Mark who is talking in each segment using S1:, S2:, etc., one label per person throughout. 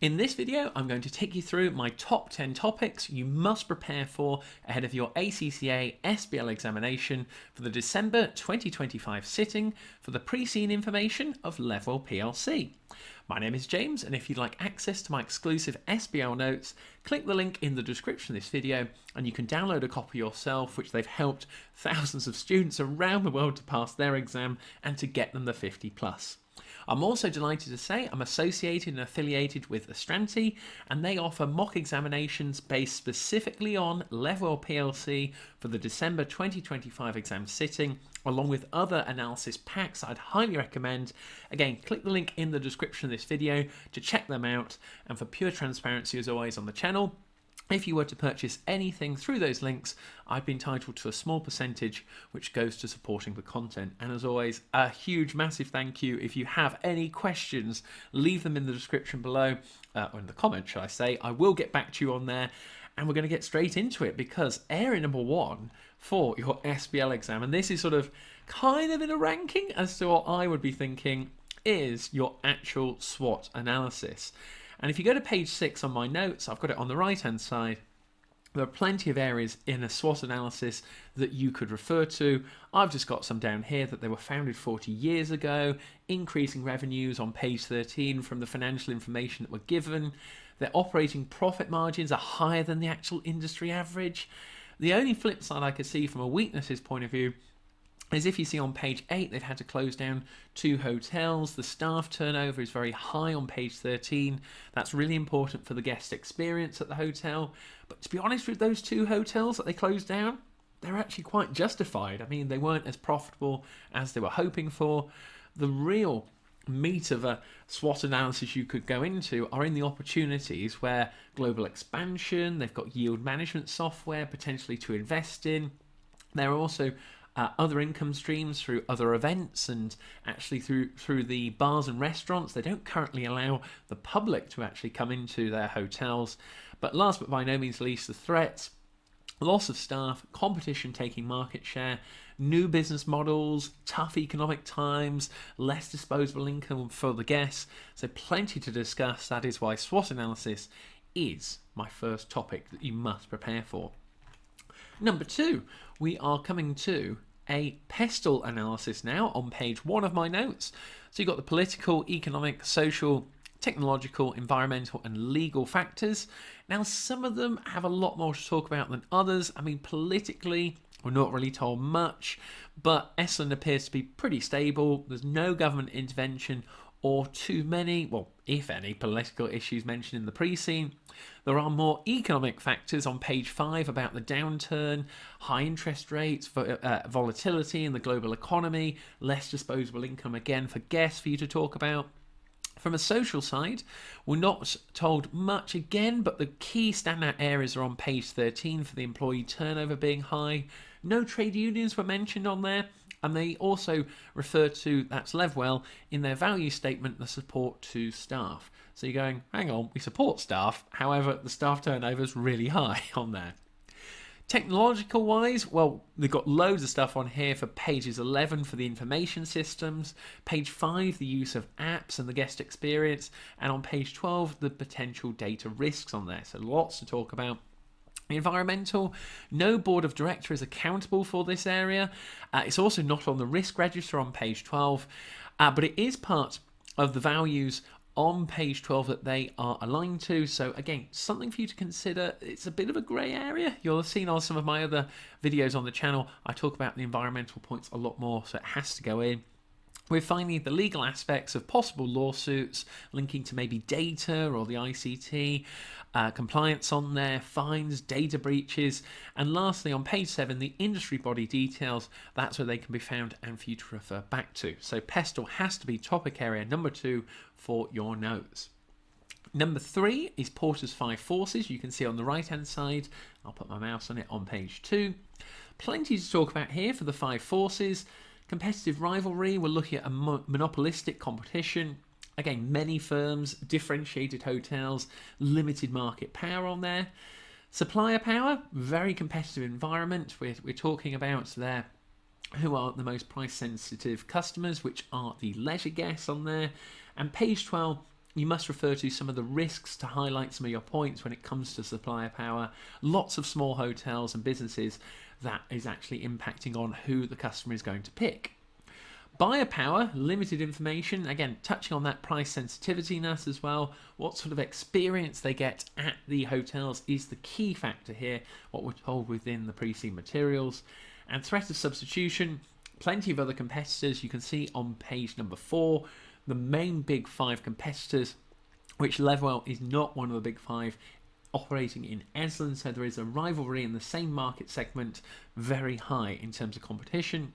S1: In this video, I'm going to take you through my top 10 topics you must prepare for ahead of your ACCA SBL examination for the December 2025 sitting for the pre-seen information of Levwell Plc. My name is James, and if you'd like access to my exclusive SBL notes, click the link in the description of this video and you can download a copy yourself, which they've helped thousands of students around the world to pass their exam and to get them the 50 plus. I'm also delighted to say I'm associated and affiliated with Astranti, and they offer mock examinations based specifically on Levwell Plc for the December 2025 exam sitting, along with other analysis packs I'd highly recommend. Again, click the link in the description of this video to check them out, and for pure transparency as always on the channel, if you were to purchase anything through those links, I'd be entitled to a small percentage which goes to supporting the content. And as always, a huge, massive thank you. If you have any questions, leave them in the description below, or in the comments, should I say. I will get back to you on there. And we're going to get straight into it because area number one for your SBL exam, and this is sort of kind of in a ranking as to what I would be thinking, is your actual SWOT analysis. And if you go to page 6 on my notes, I've got it on the right hand side. There are plenty of areas in a SWOT analysis that you could refer to. I've just got some down here that they were founded 40 years ago, increasing revenues on page 13 from the financial information that were given. Their operating profit margins are higher than the actual industry average. The only flip side I could see from a weaknesses point of view is if you see on page 8, they've had to close down 2 hotels. The staff turnover is very high on page 13. That's really important for the guest experience at the hotel. But to be honest, with those 2 hotels that they closed down, they're actually quite justified. I mean, they weren't as profitable as they were hoping for. The real meat of a SWOT analysis you could go into are in the opportunities where global expansion, they've got yield management software potentially to invest in. There are also other income streams through other events and actually through the bars and restaurants. They don't currently allow the public to actually come into their hotels. But last but by no means least, the threats: loss of staff, competition taking market share, new business models, tough economic times, less disposable income for the guests. So plenty to discuss. That is why SWOT analysis is my first topic that you must prepare for. Number 2, we are coming to a pestle analysis now on page 1 of my notes. So you've got the political, economic, social, technological, environmental and legal factors. Now some of them have a lot more to talk about than others. I mean, politically, we're not really told much, but Estland appears to be pretty stable. There's no government intervention or too many, well, if any, political issues mentioned in the pre-scene. There are more economic factors on page 5 about the downturn, high interest rates, volatility in the global economy, less disposable income again for guests for you to talk about. From a social side, we're not told much again, but the key standout areas are on page 13 for the employee turnover being high. No trade unions were mentioned on there. And they also refer to, that's Levwell, in their value statement, the support to staff. So you're going, hang on, we support staff, however, the staff turnover is really high on there. Technological wise, well, they've got loads of stuff on here for pages 11 for the information systems, page 5, the use of apps and the guest experience, and on page 12, the potential data risks on there. So lots to talk about. Environmental, no board of director is accountable for this area. It's also not on the risk register on page 12, but it is part of the values on page 12 that they are aligned to. So again, something for you to consider. It's a bit of a grey area. You'll have seen on some of my other videos on the channel, I talk about the environmental points a lot more, so it has to go in. We're finding the legal aspects of possible lawsuits linking to maybe data or the ICT, compliance on there, fines, data breaches, and lastly on page 7, the industry body details. That's where they can be found and for you to refer back to. So pestle has to be topic area number 2 for your notes. Number 3 is Porter's 5 forces. You can see on the right hand side, I'll put my mouse on it on page 2. Plenty to talk about here for the 5 forces. Competitive rivalry, we're looking at a monopolistic competition. Again, many firms, differentiated hotels, limited market power on there. Supplier power, very competitive environment. We're talking about there who are the most price sensitive customers, which are the leisure guests on there. And page 12, You must refer to some of the risks to highlight some of your points when it comes to supplier power. Lots of small hotels and businesses that is actually impacting on who the customer is going to pick. Buyer power, limited information, again touching on that price sensitiviness as well. What sort of experience they get at the hotels is the key factor here, what we're told within the pre-seen materials. And threat of substitution, plenty of other competitors. You can see on page number 4 the main big 5 competitors, which Levwell is not one of the big 5, operating in Esland, so there is a rivalry in the same market segment, very high in terms of competition.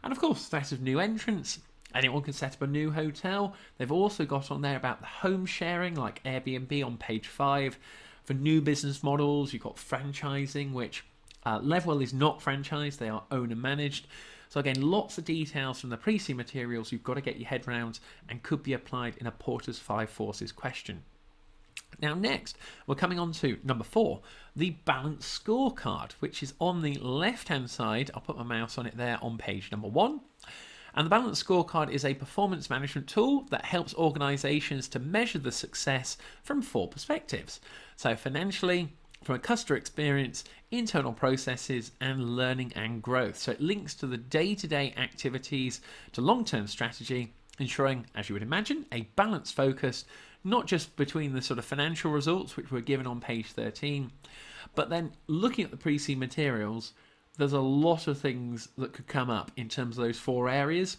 S1: And of course, threat of new entrants. Anyone can set up a new hotel. They've also got on there about the home sharing, like Airbnb on page 5. For new business models, you've got franchising, which Levwell is not franchised, they are owner managed. So again, lots of details from the pre-seen materials you've got to get your head around and could be applied in a Porter's 5 Forces question. Now next, we're coming on to number 4, the balance scorecard, which is on the left-hand side. I'll put my mouse on it there on page number 1. And the balance scorecard is a performance management tool that helps organisations to measure the success from 4 perspectives. So financially, from a customer experience, internal processes, and learning and growth. So it links to the day-to-day activities to long-term strategy, ensuring, as you would imagine, a balanced focus, not just between the sort of financial results, which were given on page 13, but then looking at the pre-seen materials, there's a lot of things that could come up in terms of those 4 areas.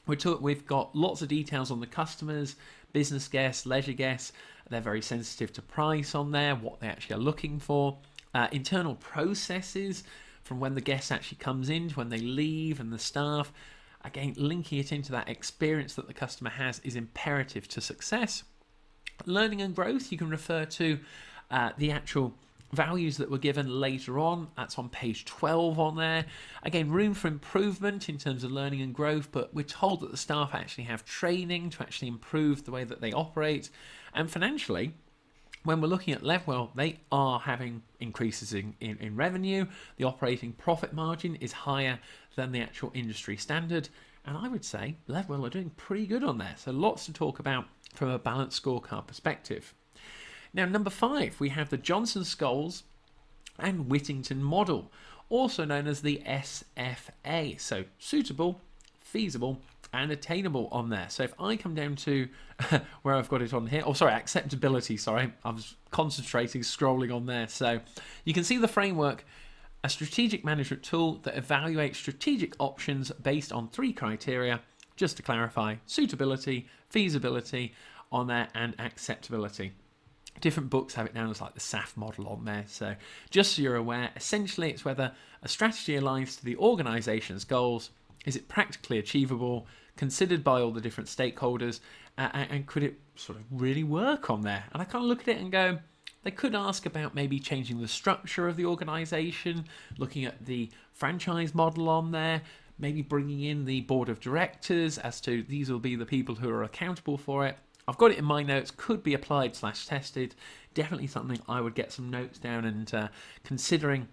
S1: We've got lots of details on the customers, business guests, leisure guests. They're very sensitive to price on there, what they actually are looking for. Internal processes, from when the guest actually comes in to when they leave, and the staff. Again, linking it into that experience that the customer has is imperative to success. Learning and growth, you can refer to the actual values that were given later on. That's on page 12 on there. Again, room for improvement in terms of learning and growth, but we're told that the staff actually have training to actually improve the way that they operate. And financially, when we're looking at Levwell, they are having increases in revenue. The operating profit margin is higher than the actual industry standard. And I would say Levwell are doing pretty good on there. So lots to talk about from a balanced scorecard perspective. Now, number 5, we have the Johnson Scholes and Whittington model, also known as the SFA. So suitable, feasible, and attainable on there. So if I come down to where I've got it on here, acceptability, I was concentrating, scrolling on there. So you can see the framework, a strategic management tool that evaluates strategic options based on 3 criteria, just to clarify: suitability, feasibility on there, and acceptability. Different books have it down as like the SAF model on there. So just so you're aware, essentially it's whether a strategy aligns to the organisation's goals, is it practically achievable, considered by all the different stakeholders, and could it sort of really work on there? And I kind of look at it and go, they could ask about maybe changing the structure of the organisation, looking at the franchise model on there, maybe bringing in the board of directors as to these will be the people who are accountable for it. I've got it in my notes, could be applied/tested. Definitely something I would get some notes down and considering,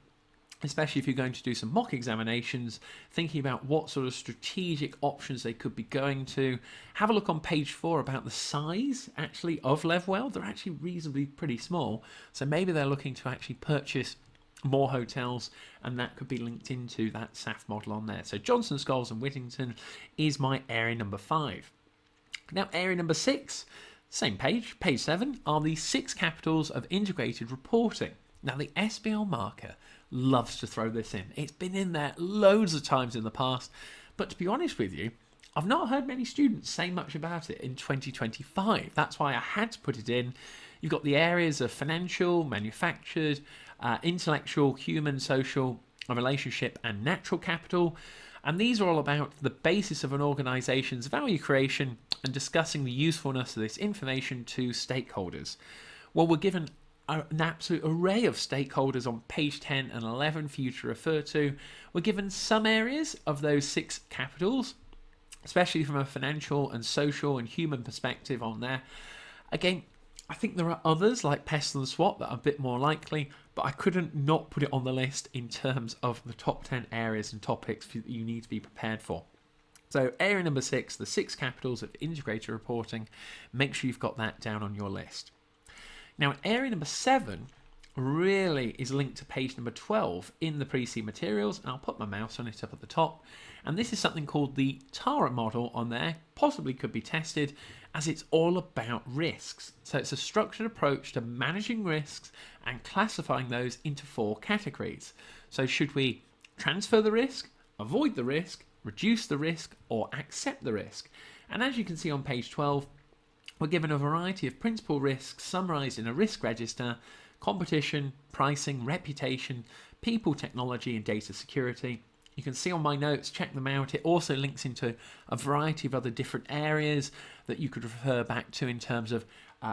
S1: especially if you're going to do some mock examinations, thinking about what sort of strategic options they could be going to. Have a look on page 4 about the size actually of Levwell. They're actually reasonably pretty small. So maybe they're looking to actually purchase more hotels, and that could be linked into that SAF model on there. So Johnson, Scholes and Whittington is my area number 5. Now, area number 6, same page, page 7, are the 6 capitals of integrated reporting. Now, the SBL marker loves to throw this in. It's been in there loads of times in the past, but to be honest with you, I've not heard many students say much about it in 2025. That's why I had to put it in. You've got the areas of financial, manufactured, intellectual, human, social, relationship, and natural capital. And these are all about the basis of an organisation's value creation and discussing the usefulness of this information to stakeholders. Well, we're given an absolute array of stakeholders on page 10 and 11 for you to refer to. We're given some areas of those 6 capitals, especially from a financial and social and human perspective on there. Again, I think there are others like pest and swat that are a bit more likely, but I couldn't not put it on the list in terms of the top 10 areas and topics that you need to be prepared for. So area number 6, the 6 capitals of integrated reporting, make sure you've got that down on your list. Now, area number 7 really is linked to page number 12 in the pre-C materials, and I'll put my mouse on it up at the top. And this is something called the TARA model on there, possibly could be tested, as it's all about risks. So it's a structured approach to managing risks and classifying those into 4 categories. So should we transfer the risk, avoid the risk, reduce the risk, or accept the risk? And as you can see on page 12, we're given a variety of principal risks summarised in a risk register: competition, pricing, reputation, people, technology, and data security. You can see on my notes, check them out. It also links into a variety of other different areas that you could refer back to in terms of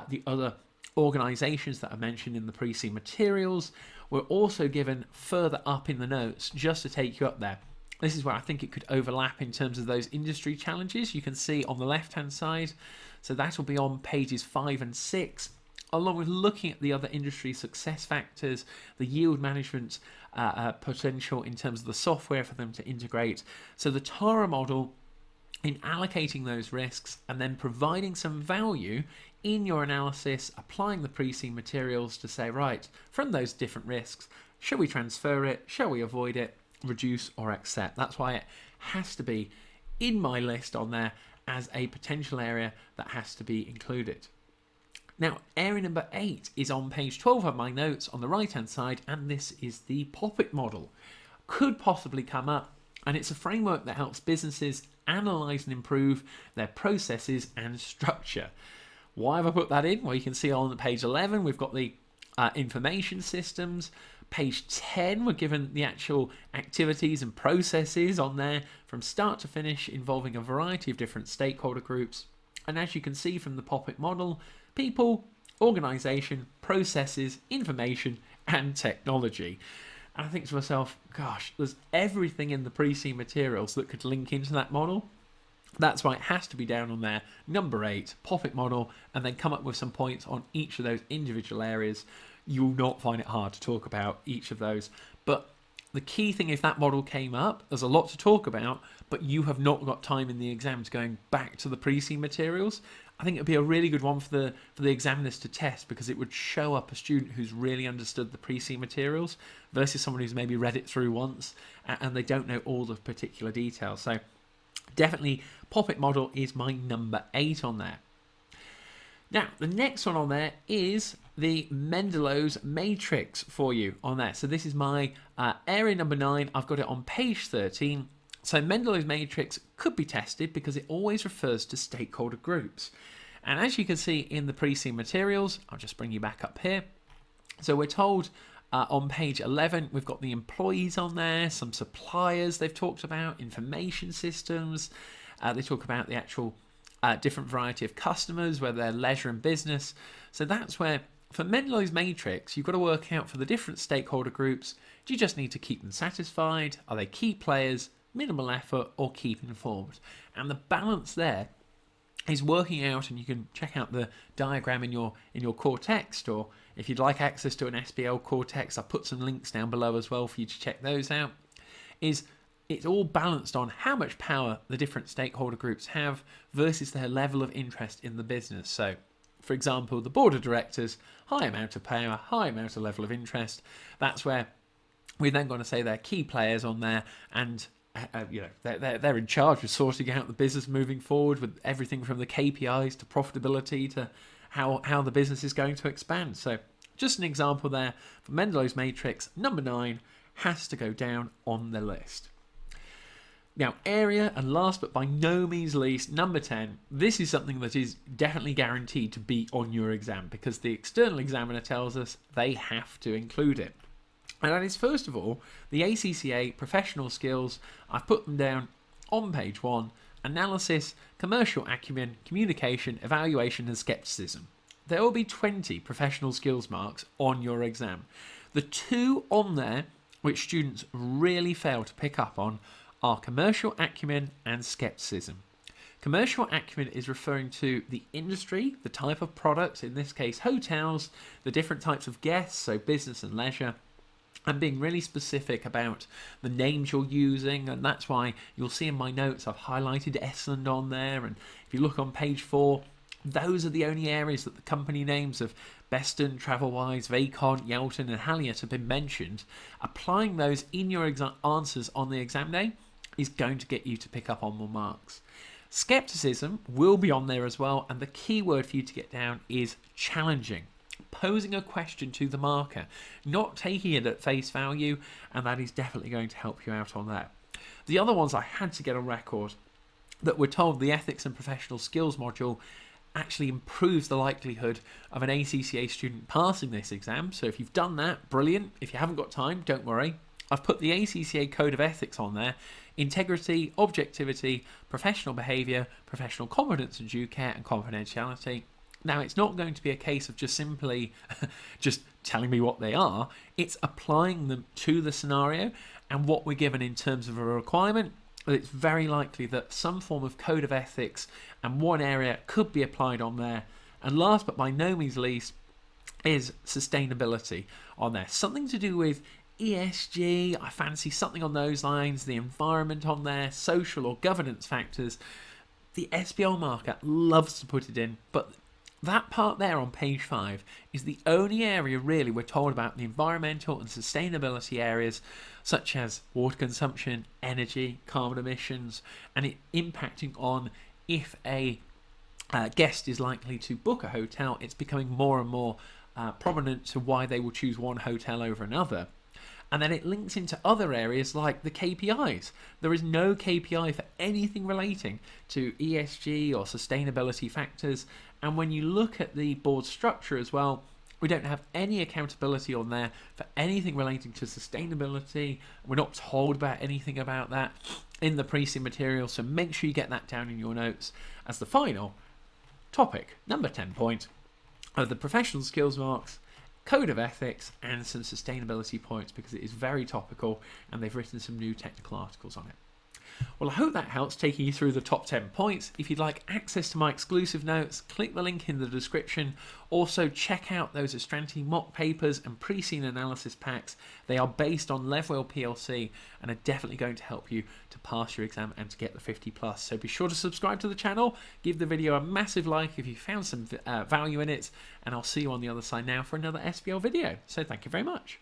S1: the other organisations that are mentioned in the pre-C materials. We're also given further up in the notes just to take you up there. This is where I think it could overlap in terms of those industry challenges. You can see on the left-hand side. So that will be on pages 5 and 6. Along with looking at the other industry success factors, the yield management potential in terms of the software for them to integrate. So the TARA model, in allocating those risks and then providing some value in your analysis, applying the pre-C materials to say, right, from those different risks, shall we transfer it, shall we avoid it, reduce or accept? That's why it has to be in my list on there as a potential area that has to be included. Now, area number 8 is on page 12 of my notes on the right-hand side, and this is the POPIT model. Could possibly come up, and it's a framework that helps businesses analyse and improve their processes and structure. Why have I put that in? Well, you can see on page 11, we've got the information systems. Page 10, we're given the actual activities and processes on there from start to finish, involving a variety of different stakeholder groups. And as you can see from the POPIT model, people, organisation, processes, information, and technology. And I think to myself, gosh, there's everything in the pre-C materials that could link into that model. That's why it has to be down on there, number 8, POPIT model, and then come up with some points on each of those individual areas. You'll not find it hard to talk about each of those. But the key thing, if that model came up, there's a lot to talk about, but you have not got time in the exam to going back to the pre-C materials. I think it would be a really good one for the examiners to test, because it would show up a student who's really understood the pre-C materials versus someone who's maybe read it through once and they don't know all the particular details. So definitely POPIT model is my number 8 on there. Now, the next one on there is the Mendelow's matrix for you on there. So this is my area number 9. I've got it on page 13. So Mendelow's matrix could be tested because it always refers to stakeholder groups. And as you can see in the pre-C materials, I'll just bring you back up here. So we're told on page 11, we've got the employees on there, some suppliers they've talked about, information systems. They talk about the actual different variety of customers, whether they're leisure and business. So that's where, for Mendelow's matrix, you've got to work out for the different stakeholder groups, do you just need to keep them satisfied? Are they key players, minimal effort, or keep informed? And the balance there is working out, and you can check out the diagram in your core text, or if you'd like access to an SBL core text, I'll put some links down below as well for you to check those out, is it's all balanced on how much power the different stakeholder groups have versus their level of interest in the business. So, for example, the board of directors, high amount of power, high amount of level of interest. That's where we're then going to say they're key players on there, and they're in charge of sorting out the business moving forward, with everything from the KPIs to profitability to how the business is going to expand. So just an example there for Mendelow's matrix, number 9 has to go down on the list. Now, area, and last but by no means least, number 10, this is something that is definitely guaranteed to be on your exam, because the external examiner tells us they have to include it. And that is, first of all, the ACCA professional skills. I've put them down on page 1. Analysis, commercial acumen, communication, evaluation, and skepticism. There will be 20 professional skills marks on your exam. The 2 on there which students really fail to pick up on are commercial acumen and skepticism. Commercial acumen is referring to the industry, the type of product, in this case hotels, the different types of guests, so business and leisure, and being really specific about the names you're using. And that's why you'll see in my notes I've highlighted Esland on there, and if you look on page 4, those are the only areas that the company names of Beston, Travelwise, Vacon, Yelton and Halliot have been mentioned. Applying those in your answers on the exam day is going to get you to pick up on more marks. Skepticism will be on there as well, and the key word for you to get down is challenging. Posing a question to the marker, not taking it at face value, and that is definitely going to help you out on that. The other ones I had to get on record that we're told the Ethics and Professional Skills module actually improves the likelihood of an ACCA student passing this exam. So if you've done that, brilliant. If you haven't got time, don't worry. I've put the ACCA Code of Ethics on there. Integrity, objectivity, professional behaviour, professional competence and due care, and confidentiality. Now, it's not going to be a case of just simply just telling me what they are. It's applying them to the scenario and what we're given in terms of a requirement. It's very likely that some form of code of ethics and one area could be applied on there. And last but by no means least is sustainability on there. Something to do with ESG, I fancy something on those lines, the environment on there, social or governance factors. The SBL marker loves to put it in, but that part there on page 5 is the only area really we're told about the environmental and sustainability areas, such as water consumption, energy, carbon emissions, and it impacting on if a guest is likely to book a hotel. It's becoming more and more prominent to why they will choose one hotel over another. And then it links into other areas like the KPIs. There is no KPI for anything relating to ESG or sustainability factors. And when you look at the board structure as well, we don't have any accountability on there for anything relating to sustainability. We're not told about anything about that in the pre-seen material. So make sure you get that down in your notes as the final topic, number 10 point of the professional skills marks, code of ethics, and some sustainability points, because it is very topical and they've written some new technical articles on it. Well, I hope that helps taking you through the top 10 points. If you'd like access to my exclusive notes, click the link in the description. Also, check out those Astranti mock papers and pre-seen analysis packs. They are based on Levwell Plc and are definitely going to help you to pass your exam and to get the 50 plus. So be sure to subscribe to the channel, give the video a massive like if you found some value in it, and I'll see you on the other side now for another SBL video. So thank you very much.